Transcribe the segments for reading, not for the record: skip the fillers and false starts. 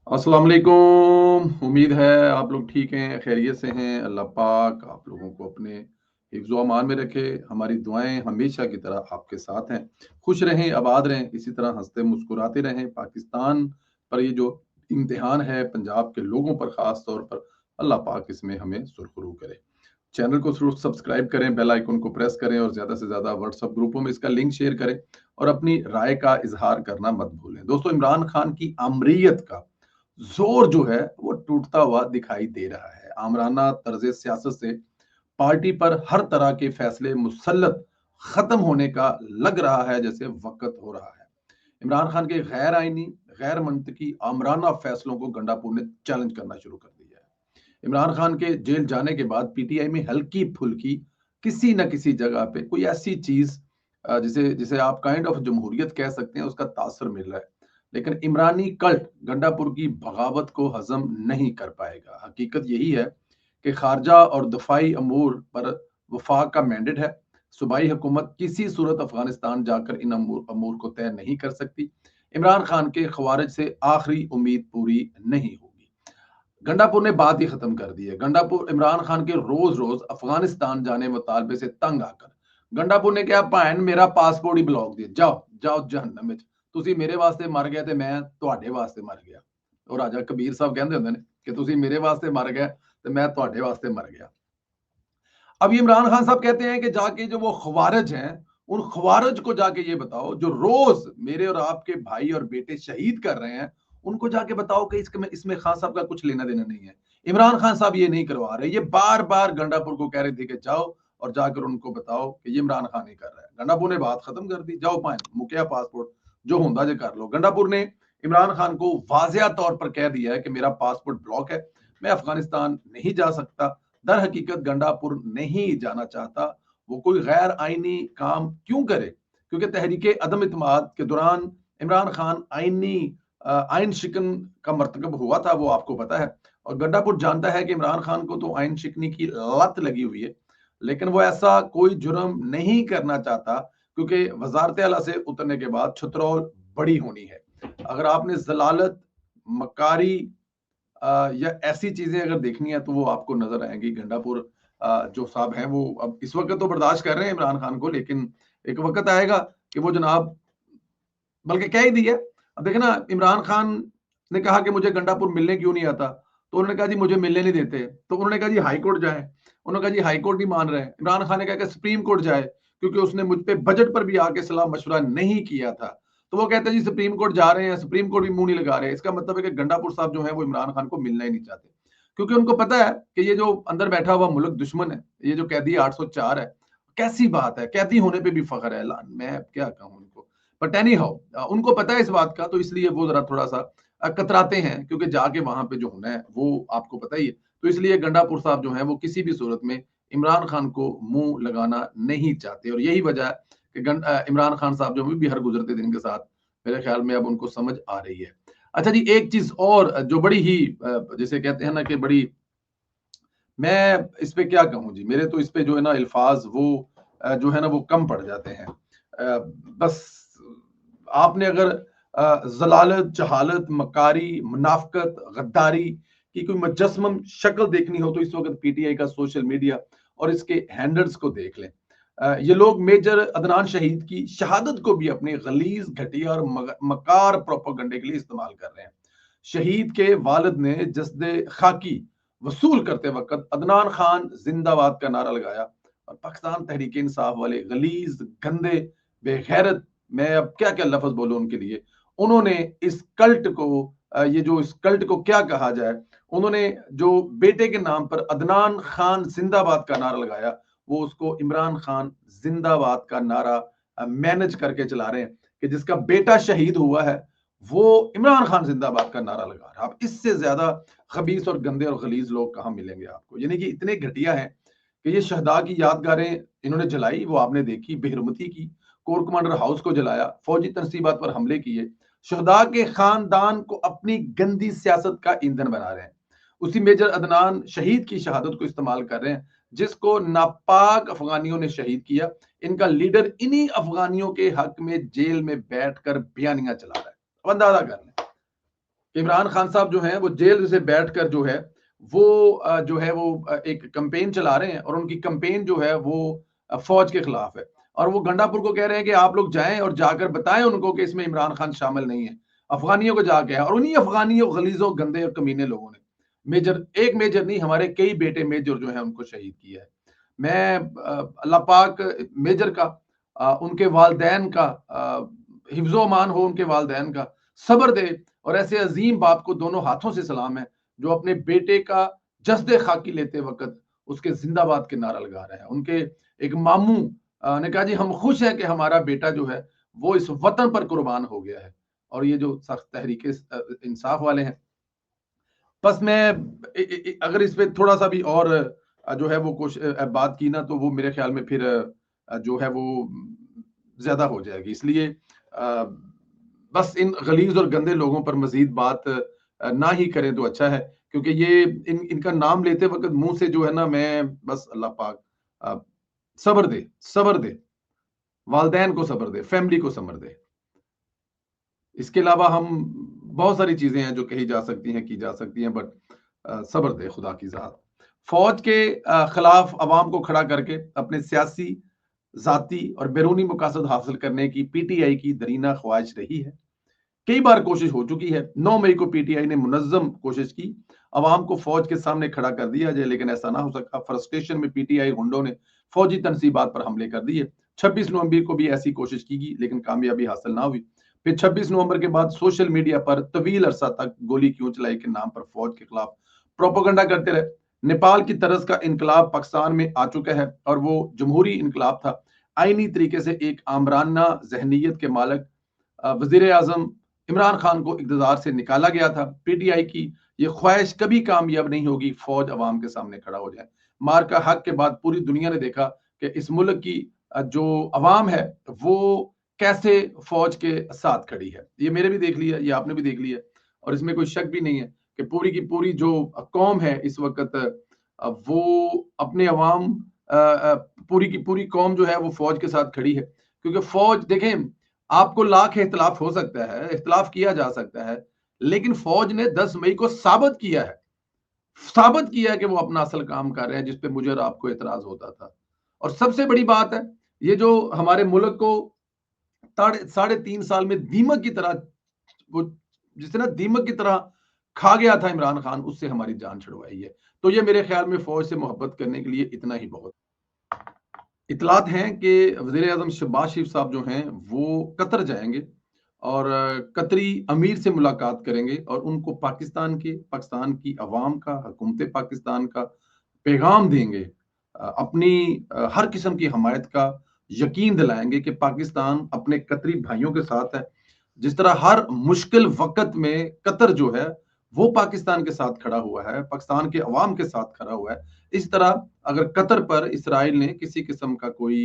अस्सलाम वालेकुम। उम्मीद है आप लोग ठीक हैं, खैरियत से हैं। अल्लाह पाक आप लोगों को अपने हिफ्ज़ व अमान में रखे। हमारी दुआएं हमेशा की तरह आपके साथ हैं। खुश रहें, आबाद रहें, इसी तरह हंसते मुस्कुराते रहें। पाकिस्तान पर ये जो इम्तिहान है, पंजाब के लोगों पर ख़ास तौर पर, अल्लाह पाक इसमें हमें सुरखरू करे। चैनल को ज़रूर सब्सक्राइब करें, बेल आइकन को प्रेस करें और ज़्यादा से ज़्यादा व्हाट्सएप ग्रुपों में इसका लिंक शेयर करें और अपनी राय का इज़हार करना मत भूलें। दोस्तों, इमरान खान की आमरीयत का ज़ोर जो है वो टूटता हुआ दिखाई दे रहा है। आमराना तर्ज़ सियासत से पार्टी पर हर तरह के फैसले मुसल्लत खत्म होने का लग रहा है, जैसे वक़्त हो रहा है। इमरान खान के गैर आईनी, गैर मंतकी, आमराना फैसलों को गंडापुर ने चैलेंज करना शुरू कर दिया है। इमरान खान के जेल जाने के बाद पीटीआई में हल्की-फुल्की किसी न किसी जगह पे कोई ऐसी चीज़ जिसे जिसे आप काइंड ऑफ जमहूरियत कह सकते हैं, उसका तासर मिल रहा है। लेकिन इमरानी कल्ट गंडापुर की बगावत को हज़म नहीं कर पाएगा। हकीकत यही है कि खारजा और दफ़ाई अमूर पर वफ़ाक का मैंडेट है। सूबाई हुकूमत किसी सूरत अफ़गानिस्तान जाकर इन अमूर अमूर को तय नहीं कर सकती। इमरान खान के ख़वारिज से आखिरी उम्मीद पूरी नहीं होगी। गंडापुर ने बात ही खत्म कर दी है। गंडापुर इमरान खान के रोज रोज अफगानिस्तान जाने मुतालबे से तंग आकर गंडापुर ने क्या भैन मेरा पासपोर्ट ही ब्लॉक दिया, जाओ जाओ जहन्नम विच, ਤੁਸੀਂ ਮੇਰੇ ਵਾਸਤੇ ਮਰ ਗਏ ਤੇ ਮੈਂ ਤੁਹਾਡੇ ਵਾਸਤੇ ਮਰ ਗਿਆ। ਉਹ ਰਾਜਾ ਕਬੀਰ ਸਾਹਿਬ ਕਹਿੰਦੇ ਹੁੰਦੇ ਨੇ ਕਿ ਤੁਸੀਂ ਮੇਰੇ ਵਾਸਤੇ ਮਰ ਗਏ ਤੇ ਮੈਂ ਤੁਹਾਡੇ ਵਾਸਤੇ मर गया। अब ये इमरान खान साहब कहते हैं कि जाके जो वो खवारज हैं, उन खवारज को जाके ये बताओ जो रोज मेरे और आपके भाई और बेटे शहीद कर रहे हैं, उनको जाके बताओ कि इसमें इसमें खान साहब का कुछ लेना देना नहीं है। इमरान खान साहब ये नहीं करवा रहे। ये बार बार गंडापुर को कह रहे थे कि जाओ और जाकर उनको बताओ कि ये इमरान खान ही कर रहा है। गंडापुर ने बात खत्म कर दी, जाओ पाए मुकिया पासपोर्ट जो होंदा जे कर लो। गंडापुर ने इमरान खान को वाजिया तौर पर कह दिया है कि मेरा पासपोर्ट ब्लॉक है, मैं अफगानिस्तान नहीं जा सकता। दर हकीकत गंडापुर नहीं जाना चाहता। वो कोई गैर आईनी काम क्यों करे? क्योंकि तहरीके अदम इतमाद के दौरान इमरान खान आइन शिकन का मर्तकब हुआ था, वो आपको पता है। और गंडापुर जानता है कि इमरान खान को तो आइन शिकनी की लत लगी हुई है, लेकिन वो ऐसा कोई जुर्म नहीं करना चाहता क्योंकि वजारत आला से उतरने के बाद छुतरौल बड़ी होनी है। अगर आपने जलालत, मकारी या ऐसी चीजें अगर देखनी है तो वो आपको नजर आएंगी। गंडापुर जो साहब हैं वो अब इस वक्त तो बर्दाश्त कर रहे हैं इमरान खान को, लेकिन एक वक्त आएगा कि वो जनाब बल्कि कह ही दिया। अब देखे ना, इमरान खान ने कहा कि मुझे गंडापुर मिलने क्यों नहीं आता, तो उन्होंने कहा जी मुझे मिलने नहीं देते। तो उन्होंने कहा जी हाई कोर्ट जाए, उन्होंने कहा जी हाई कोर्ट नहीं मान रहे। इमरान खान ने कहा कि सुप्रीम कोर्ट जाए क्योंकि उसने मुझ पे बजट पर भी आके सलाह मशवरा नहीं किया था। तो वो कहते हैं जी सुप्रीम कोर्ट जा रहे हैं, सुप्रीम कोर्ट भी मुंह नहीं लगा रहे। इसका मतलब है कि गंडापुर साहब जो है वो इमरान खान को मिलना ही नहीं चाहते, क्योंकि उनको पता है कि ये जो अंदर बैठा हुआ मुल्क दुश्मन है, ये जो कैदी 804 है, कैसी बात है, कैदी होने पे भी फख्र है। मैं क्या कहूँ उनको, बट एनी हाउ उनको पता है इस बात का, तो इसलिए वो जरा थोड़ा सा कतराते हैं, क्योंकि जाके वहां पे जो होना है वो आपको पता ही है। तो इसलिए गंडापुर साहब जो है वो किसी भी सूरत में इमरान खान को मुंह लगाना नहीं चाहते, और यही वजह है कि इमरान खान साहब जो भी हर गुजरते दिन के साथ मेरे ख्याल में अब उनको समझ आ रही है। अच्छा जी, एक चीज और जो बड़ी ही जिसे कहते हैं ना कि बड़ी, मैं इस पे क्या कहूँ जी, मेरे तो इस पे जो है ना अल्फाज वो जो है ना वो कम पड़ जाते हैं। बस आपने अगर जलालत, जहालत, मकारी, मुनाफकत, गद्दारी की कोई मुजस्सम शक्ल देखनी हो तो इस वक्त पीटीआई का सोशल मीडिया और इसके हैंडल्स को देख लें। ये लोग मेजर अदनान शहीद की शहादत को भी अपने गलीज, घटिया और मकार प्रोपेगेंडे के लिए इस्तेमाल कर रहे हैं। शहीद के वालिद ने जस्दे खाकी वसूल करते वक्त अदनान खान जिंदाबाद का नारा लगाया, और पाकिस्तान तहरीक इंसाफ वाले गलीज, गंदे, बेगैरत, मैं अब क्या क्या लफ्ज बोलूं उनके लिए, उन्होंने इस कल्ट को ये जो इस कल्ट को क्या कहा जाए, उन्होंने जो बेटे के नाम पर अदनान खान जिंदाबाद का नारा लगाया, वो उसको इमरान खान जिंदाबाद का नारा मैनेज करके चला रहे हैं कि जिसका बेटा शहीद हुआ है वो इमरान खान जिंदाबाद का नारा लगा रहा है। अब इससे ज्यादा खबीस और गंदे और गलीज लोग कहां मिलेंगे आपको? यानी कि इतने घटिया हैं कि ये शहदा की यादगारें इन्होंने जलाई, वो आपने देखी, बेहरमती की, कोर कमांडर हाउस को जलाया, फौजी तनसीबात पर हमले किए, शहदा के खानदान को अपनी गंदी सियासत का ईंधन बना रहे हैं। उसी मेजर अदनान शहीद की शहादत को इस्तेमाल कर रहे हैं जिसको नापाक अफगानियों ने शहीद किया। इनका लीडर इन्हीं अफगानियों के हक में जेल में बैठकर बयानियां चला रहा है। अब अंदाजा कर लें इमरान खान साहब जो हैं वो जेल से बैठकर जो है वो एक कैंपेन चला रहे हैं, और उनकी कैंपेन जो है वो फौज के खिलाफ है। और वो गंडापुर को कह रहे हैं कि आप लोग जाएं और जाकर बताएं उनको कि इसमें इमरान खान शामिल नहीं है। अफगानियों को जाके, और उन्हीं अफगानियों गलीजों गंदे और कमीने लोगों ने एक मेजर नहीं, हमारे कई बेटे मेजर जो है उनको शहीद किया है। मैं अल्लाह पाक मेजर का, उनके वालदैन का, हिफ्ज़ो अमान हो उनके वालदैन का, सब्र दे। और ऐसे अजीम बाप को दोनों हाथों से सलाम है जो अपने बेटे का जस्दे खाकी लेते वक्त उसके जिंदाबाद के नारा लगा रहे हैं। उनके एक मामू ने कहा, जी हम खुश हैं कि हमारा बेटा जो है वो इस वतन पर कुर्बान हो गया है। और ये जो सख्त तहरीक इंसाफ वाले हैं, बस मैं अगर इस पे थोड़ा सा भी और जो है वो बात की ना, तो वो मेरे ख्याल में फिर जो है वो ज्यादा हो जाएगी। इसलिए बस इन गलीज और गंदे लोगों पर मजीद बात ना ही करें तो अच्छा है, क्योंकि ये इनका नाम लेते वक्त मुंह से जो है ना, मैं बस अल्लाह पाक सब्र दे, वालदैन को सब्र दे, फैमिली को सब्र दे। इसके अलावा हम बहुत सारी चीजें हैं जो कही जा सकती हैं, की जा सकती हैं, बट सब्र दे खुदा की जात। फौज के खिलाफ अवाम को खड़ा करके अपने सियासी, जाती और बैरूनी मकासद हासिल करने की पीटीआई की दरीना ख्वाहिश रही है। कई बार कोशिश हो चुकी है। 9 मई को पीटीआई ने मुनज्जम कोशिश की अवाम को फौज के सामने खड़ा कर दिया जाए, लेकिन ऐसा ना हो सका। फ्रस्ट्रेशन में पीटीआई गुंडों ने फौजी तनसीबात पर हमले कर दिए। 26 नवंबर को भी ऐसी कोशिश की गई, लेकिन कामयाबी हासिल ना हुई। फिर 26 नवंबर के बाद सोशल मीडिया पर तवील अरसा तक गोली क्यों चलाई के नाम पर फौज के खिलाफ प्रोपोगंडा करते रहे। नेपाल की तरज का इनकलाब पाकिस्तान में आ चुका है, और वो जमहूरी इनकलाब था। आईनी तरीके से एक आमराना जहनीत के मालिक वजीर आजम इमरान खान को इक़्तिदार से निकाला गया था। पीटीआई की ये ख्वाहिश कभी कामयाब नहीं होगी, फौज अवाम के सामने खड़ा हो जाए। मार का हक के बाद पूरी दुनिया ने देखा कि इस मुल्क की जो अवाम है वो कैसे फौज के साथ खड़ी है। ये मेरे भी देख लिया, ये आपने भी देख लिया, और इसमें कोई शक भी नहीं है कि पूरी की पूरी जो कौम है इस वक्त वो अपने अवाम पूरी की पूरी कौम जो है वो फौज के साथ खड़ी है। क्योंकि फौज, देखें, आपको लाख इख्तलाफ हो सकता है, इख्तलाफ किया जा सकता है, लेकिन फौज ने 10 मई को साबित किया है कि वो अपना असल काम कर रहे हैं, जिस पे मुझे और आपको एतराज होता था। और सबसे बड़ी बात है, ये जो हमारे मुल्क को 3.5 साल में दीमक की तरह, वो जिस तरह दीमक की तरह खा गया था इमरान खान, उससे हमारी जान छुड़वाई है। तो ये मेरे ख्याल में फौज से मोहब्बत करने के लिए इतना ही बहुत। इतलात हैं कि वज़ीर आज़म शहबाज शरीफ साहब जो हैं वो कतर जाएंगे और कतरी अमीर से मुलाकात करेंगे, और उनको पाकिस्तान की अवाम का, हुकूमत पाकिस्तान का पैगाम देंगे। अपनी हर किस्म की हमायत का यकीन दिलाएंगे कि पाकिस्तान अपने कतरी भाइयों के साथ है। जिस तरह हर मुश्किल वक़्त में कतर जो है वो पाकिस्तान के साथ खड़ा हुआ है, पाकिस्तान के अवाम के साथ खड़ा हुआ है, इस तरह अगर कतर पर इसराइल ने किसी किस्म का कोई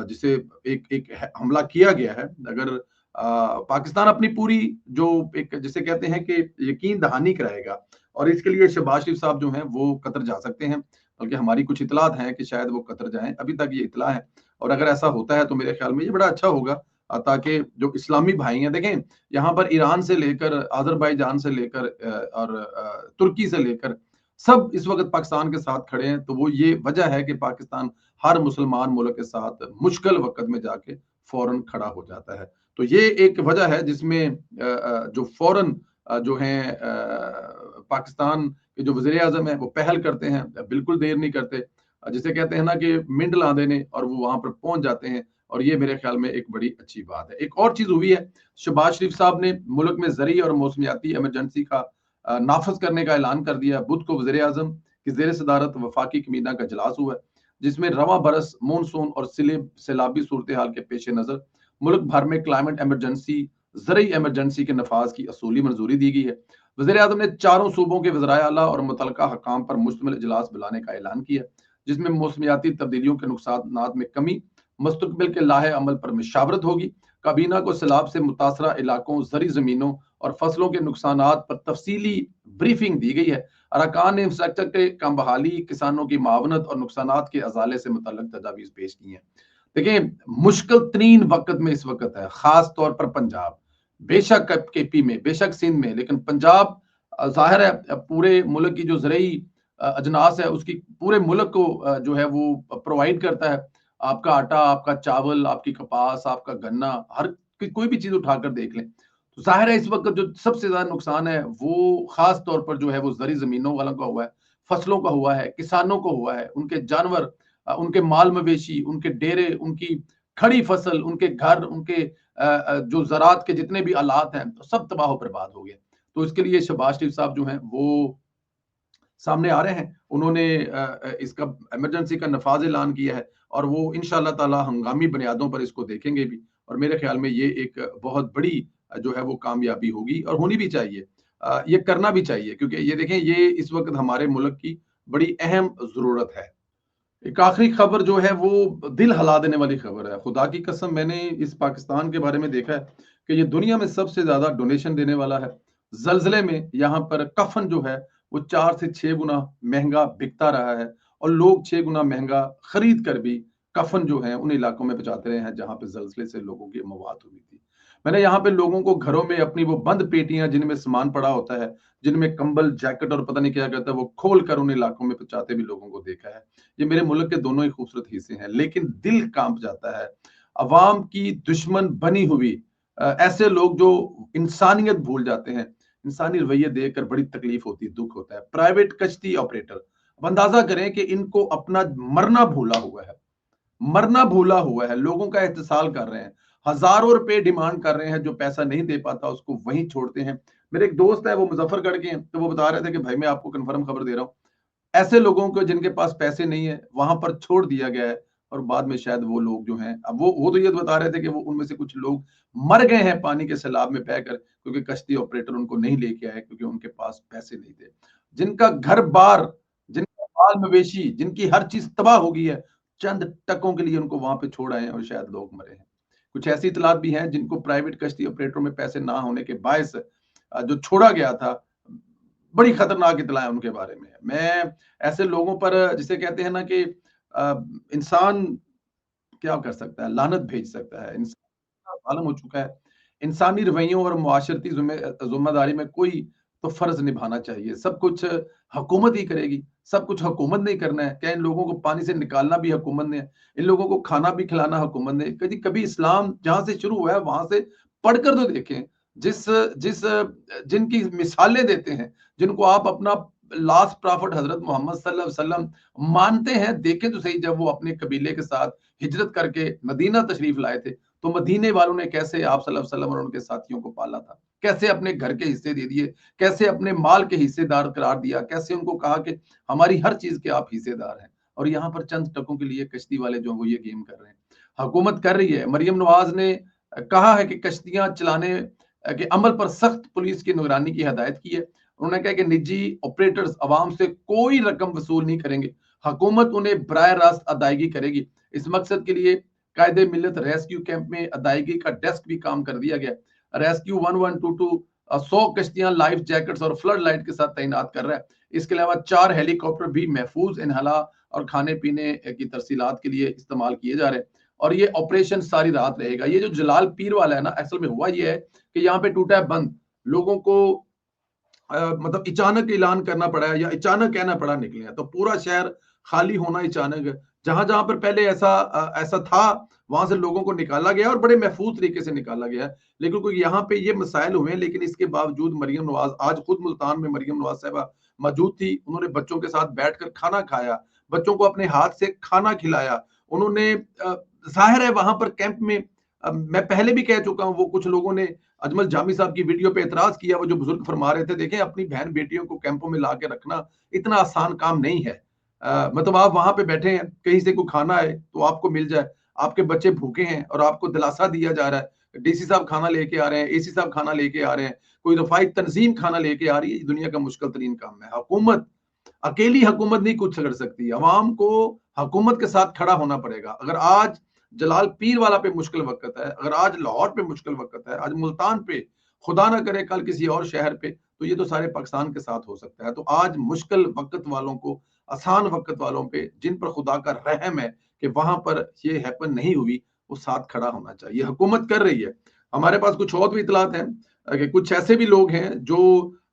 जिसे एक एक हमला किया गया है, अगर पाकिस्तान अपनी पूरी जो एक जिसे कहते हैं कि यकीन दहानी कराएगा, और इसके लिए शहबाज शरीफ साहब जो हैं वो कतर जा सकते हैं। बल्कि हमारी कुछ इतलात हैं कि शायद वो कतर जाएं, अभी तक ये इतला है। और अगर ऐसा होता है तो मेरे ख्याल में ये बड़ा अच्छा होगा, ताकि जो इस्लामी भाई हैं, देखें, यहाँ पर ईरान से लेकर अजरबैजान से लेकर और तुर्की से लेकर सब इस वक्त पाकिस्तान के साथ खड़े हैं। तो वो ये वजह है कि पाकिस्तान हर मुसलमान मुल्क के साथ मुश्किल वक्त में जाके फौरन खड़ा हो जाता है। तो ये एक वजह है जिसमें जो फौरन जो है पाकिस्तान के जो वजीर आजम है वो पहल करते हैं, बिल्कुल देर नहीं करते। जिसे कहते हैं ना कि मिंट ला देने, और वो वहां पर पहुंच जाते हैं। और ये मेरे ख्याल में एक बड़ी अच्छी बात है। एक और चीज हुई है, शहबाज शरीफ साहब ने मुल्क में ज़रूरी और मौसमियाती इमरजेंसी का नाफज करने का ऐलान कर दिया। बुध को वज़ीर आज़म की ज़ेर सदारत वफाकी कमीना का इजलास हुआ, जिसमें रवा बरस मानसून और सैलाबी सूरत हाल के पेश नज़र मुल्क भर में क्लाइमेट एमरजेंसी, ज़रूरी एमरजेंसी के नफाज की असूली मंजूरी दी गई है। वज़ीर आज़म ने चारों सूबों के वज़राए आला और मुतलका हकाम पर मुश्तमिल इजलास बुलाने का ऐलान किया, जिसमें मौसमियाती तब्दीलियों के नुकसानात में कमी, मुस्तकबिल के लाहे अमल पर मशावरत होगी। काबीना को सैलाब से मुतासरा इलाकों, ज़री ज़मीनों और फसलों के नुकसानात पर तफसीली ब्रीफिंग दी गई है। अरकान ने सेक्टर के कम बहाली, किसानों की मावनत और नुकसानात के अजाले से मुतल्लिक तजावीज़ पेश की हैं। देखिए, मुश्किल तरीन वक्त में इस वक्त है, खास तौर पर पंजाब। बेशक केपी में, बेशक सिंध में, लेकिन पंजाब ज़ाहिर है पूरे मुल्क की जो ज़रूरी अजनास है उसकी पूरे मुल्क को जो है वो प्रोवाइड करता है। आपका आटा, आपका चावल, आपकी कपास, आपका गन्ना, हर कोई भी चीज़ उठाकर देख लें। तो ज़ाहिर है इस वक़्त जो सबसे ज़्यादा नुकसान है वो ख़ास तौर पर जो है वो ज़रूरी ज़मीनों वालों का हुआ है, फसलों का हुआ है, किसानों को हुआ है, उनके जानवर उनके माल मवेशी, उनके डेरे, उनकी खड़ी फसल, उनके घर, उनके जो ज़राअत के जितने भी आलात हैं, तो सब तबाह बर्बाद हो गए। तो इसके लिए शहबाज शरीफ साहब जो हैं वो सामने आ रहे हैं। उन्होंने इसका इमरजेंसी का नफाज़ ऐलान किया है और वो इंशाअल्लाह ताला हंगामी बुनियादों पर इसको देखेंगे भी और मेरे ख्याल में ये एक बहुत बड़ी जो है वो कामयाबी होगी और होनी भी चाहिए। ये करना भी चाहिए क्योंकि ये देखें ये इस वक़्त हमारे मुल्क की बड़ी अहम ज़रूरत है। एक आखिरी खबर जो है वो दिल हिला देने वाली खबर है। खुदा की कसम मैंने इस पाकिस्तान के बारे में देखा है कि ये दुनिया में सबसे ज़्यादा डोनेशन देने वाला है। ज़लज़ले में यहाँ पर कफ़न जो है वो 4 से 6 गुना महँगा बिकता रहा है और लोग 6 गुना महँगा खरीद कर भी कफ़न जो है उन इलाकों में पहुँचाते रहे हैं जहाँ पे ज़लज़ले से लोगों की मौत हुई थी। मैंने यहाँ पे लोगों को घरों में अपनी वो बंद पेटियाँ जिनमें सामान पड़ा होता है, जिनमें कंबल, जैकेट और पता नहीं क्या कहता है वो खोल कर उन इलाकों में पहुँचाते भी लोगों को देखा है। ये मेरे मुल्क के दोनों ही खूबसूरत हिस्से हैं, लेकिन दिल कांप जाता है। अवाम की दुश्मन बनी हुई ऐसे लोग जो इंसानियत भूल जाते हैं, इंसानी रवैये देखकर बड़ी तकलीफ होती है, दुःख होता है। प्राइवेट कश्ती ऑपरेटर, अब अंदाज़ा करें कि इनको अपना मरना भूला हुआ है। मरना भूला हुआ है, लोगों का एहतिसाल कर रहे हैं, हज़ारों रुपए डिमांड कर रहे हैं, जो पैसा नहीं दे पाता उसको वहीं छोड़ते हैं। मेरे एक दोस्त है वो मुज़फ्फरगढ़ के हैं, तो वो बता रहे थे कि भाई मैं आपको कन्फर्म खबर दे रहा हूँ ऐसे लोगों को जिनके पास पैसे नहीं है, वहाँ पर छोड़ दिया गया है और बाद में शायद वो लोग जो हैं अब वो तो ये बता रहे थे कि वो उनमें से कुछ लोग मर गए हैं पानी के सैलाब में बहकर क्योंकि कश्ती ऑपरेटर उनको नहीं लेके आए क्योंकि उनके पास पैसे नहीं थे। जिनका घर-बार, जिनका माल-मवेशी, जिनकी हर चीज़ तबाह हो गई है, चंद टकों के लिए उनको वहाँ पे छोड़ आए हैं और शायद लोग मरे हैं। कुछ ऐसी इतलात भी हैं जिनको प्राइवेट कश्ती ऑपरेटरों में पैसे ना होने के बायस जो छोड़ा गया था, बड़ी खतरनाक इतला है उनके बारे में। मैं ऐसे लोगों पर जिसे कहते हैं ना कि इंसान क्या कर सकता है? लानत भेज सकता है। इंसान ज़ालिम हो चुका है। इंसानी रवैयों और मुआशरती ज़िम्मेदारी में कोई तो फ़र्ज़ निभाना चाहिए। सब कुछ हुकूमत ही करेगी, सब कुछ हुकूमत ने ही करना है। क्या इन लोगों को पानी से निकालना भी हुकूमत ने है? इन लोगों को खाना भी खिलाना हुकूमत ने है? कभी कभी इस्लाम जहाँ से शुरू हुआ है, वहाँ से पढ़कर तो देखें। जिस जिस जिनकी मिसालें देते हैं, जिनको आप अपना लास्ट प्रॉफिट हज़रत मोहम्मद सल्लल्लाहु अलैहि वसल्लम मानते हैं, देखें तो सही जब वो अपने कबीले के साथ हिजरत करके मदीना तशरीफ लाए थे, तो मदीने वालों ने कैसे आप सल्लल्लाहु अलैहि वसल्लम और उनके साथियों को पाला था, कैसे अपने घर के हिस्से दे दिए, कैसे अपने माल के हिस्सेदार करार दिया, कैसे उनको कहा कि हमारी हर चीज़ के आप हिस्सेदार हैं और यहाँ पर चंद टकों के लिए कश्ती वाले जो हैं वो ये गेम कर रहे हैं। हुकूमत कर रही है, मरियम नवाज़ ने कहा है कि कश्तियाँ चलाने के अमल पर सख्त पुलिस की निगरानी की हदायत की है। उन्होंने कहा कि निजी ऑपरेटर्स अवाम से कोई रकम वसूल नहीं करेंगे, हुकूमत उन्हें बराह रास्त अदायगी करेगी। इस मकसद के लिए कायदे मिल्लत रेस्क्यू कैंप में अदायगी का डेस्क भी काम कर दिया गया। रेस्क्यू 1122 100 कश्तियां लाइफ जैकेट्स और फ्लड लाइट के साथ तैनात कर रहा है। इसके अलावा 4 हेलीकॉप्टर भी महफूज इन्हाला और खाने पीने की तरसीलात के लिए इस्तेमाल किए जा रहे हैं और ये ऑपरेशन सारी रात रहेगा। ये जो जलाल पीर वाला है ना, असल में हुआ ये है कि यहाँ पे टूटा है बंद, लोगों को मतलब अचानक ऐलान करना पड़ा है या अचानक कहना पड़ा निकले हैं, तो पूरा शहर खाली होना अचानक जहां-जहां पर पहले ऐसा था, वहां से लोगों को निकाला गया और बड़े महफूज तरीके से निकाला गया है। लेकिन कोई यहाँ पे ये मसाइल हुए हैं, लेकिन इसके बावजूद मरियम नवाज आज खुद मुल्तान में मरियम नवाज साहिबा मौजूद थी। उन्होंने बच्चों के साथ बैठकर खाना खाया, बच्चों को अपने हाथ से खाना खिलाया। उन्होंने ज़ाहिर है वहां पर कैंप में मैं पहले भी कह चुका हूँ, वो कुछ लोगों ने अजमल जामी साहब की वीडियो पे एतराज किया, वो जो बुजुर्ग फरमा रहे थे, देखें अपनी बहन बेटियों को कैंपों में ला के रखना इतना आसान काम नहीं है। मतलब आप वहां पे बैठे हैं, कहीं से कोई खाना है तो आपको मिल जाए, आपके बच्चे भूखे हैं और आपको दिलासा दिया जा रहा है, डीसी साहब खाना लेके आ रहे हैं, एसी साहब खाना लेके आ रहे हैं, कोई रफाई तंजीम खाना लेके आ रही है, दुनिया का मुश्किल तरीन काम है। हुकूमत अकेली हुकूमत नहीं कुछ कर सकती, अवाम को हुकूमत के साथ खड़ा होना पड़ेगा। अगर आज जलाल पीर वाला पे मुश्किल वक्त है, अगर आज लाहौर पे मुश्किल वक्त है, आज मुल्तान पे, खुदा ना करे कल किसी और शहर पे, तो ये तो सारे पाकिस्तान के साथ हो सकता है। तो आज मुश्किल वक्त वालों को, आसान वक्त वालों पे, जिन पर खुदा का रहम है कि वहां पर ये हैपन नहीं हुई, वो साथ खड़ा होना चाहिए। हुकूमत कर रही है, हमारे पास कुछ और भी इतलात हैं कि कुछ ऐसे भी लोग हैं जो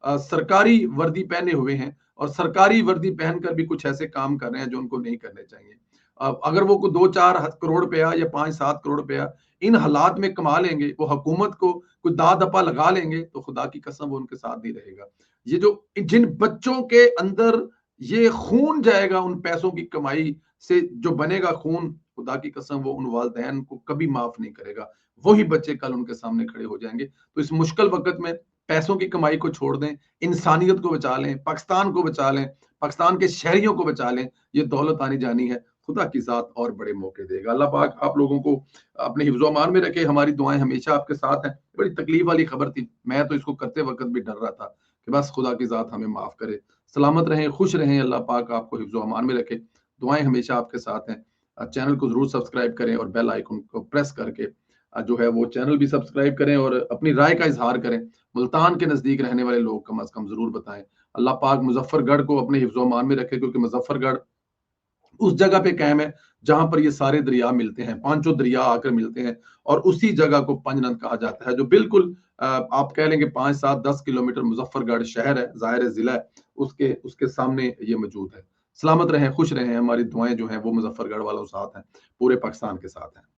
सरकारी वर्दी पहने हुए हैं और सरकारी वर्दी पहनकर भी कुछ ऐसे काम कर रहे हैं जो उनको नहीं करने चाहिए। अगर वो को 2-4 करोड़ रुपया या 5-7 करोड़ रुपया इन हालात में कमा लेंगे, वो हुकूमत को कुछ दा-दपा लगा लेंगे, तो खुदा की कसम वो उनके साथ नहीं रहेगा। ये जो जिन बच्चों के अंदर ये खून जाएगा उन पैसों की कमाई से, जो बनेगा खून, खुदा की कसम वो उन वालिदैन को कभी माफ नहीं करेगा। वही बच्चे कल उनके सामने खड़े हो जाएंगे। तो इस मुश्किल वक्त में पैसों की कमाई को छोड़ दें, इंसानियत को बचा लें, पाकिस्तान को बचा लें, पाकिस्तान के शहरियों को बचा लें। ये दौलत आनी जानी है, खुदा की ज़ात और बड़े मौके देगा। अल्लाह पाक आप लोगों को अपने हिफ्ज़ अमान में रखे। हमारी दुआएं हमेशा आपके साथ हैं। बड़ी तकलीफ वाली खबर थी, मैं तो इसको करते वक्त भी डर रहा था कि बस खुदा की ज़ात हमें माफ़ करे। सलामत रहें, खुश रहें, अल्लाह पाक आपको हिफ्ज़ अमान में रखे। दुआएं हमेशा आपके साथ हैं। चैनल को ज़रूर सब्सक्राइब करें और बेल आइकन को प्रेस करके जो है वो चैनल भी सब्सक्राइब करें और अपनी राय का इज़हार करें। मुल्तान के नज़दीक रहने वाले लोग कम से कम ज़रूर बताएं। अल्लाह पाक मुज़फ्फरगढ़ को अपने हिफ्ज़ अमान में रखे, क्योंकि मुज़फ्फरगढ़ उस जगह पे कायम है जहां पर ये सारे दरिया मिलते हैं, पांचों दरिया आकर मिलते हैं और उसी जगह को पंजनद कहा जाता है, जो बिल्कुल आप कह लेंगे 5-7-10 किलोमीटर मुजफ्फरगढ़ शहर है, ज़ाहिर है जिला है, उसके उसके सामने ये मौजूद है। सलामत रहें, खुश रहें, हमारी दुआएं जो हैं वो मुजफ्फरगढ़ वालों के साथ हैं, पूरे पाकिस्तान के साथ हैं।